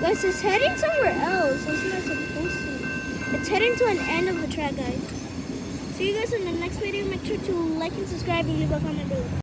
Guys, it's heading somewhere else. It's not supposed to. It's heading to an end of the track, guys. See you guys in the next video. Make sure to like and subscribe and leave a comment below.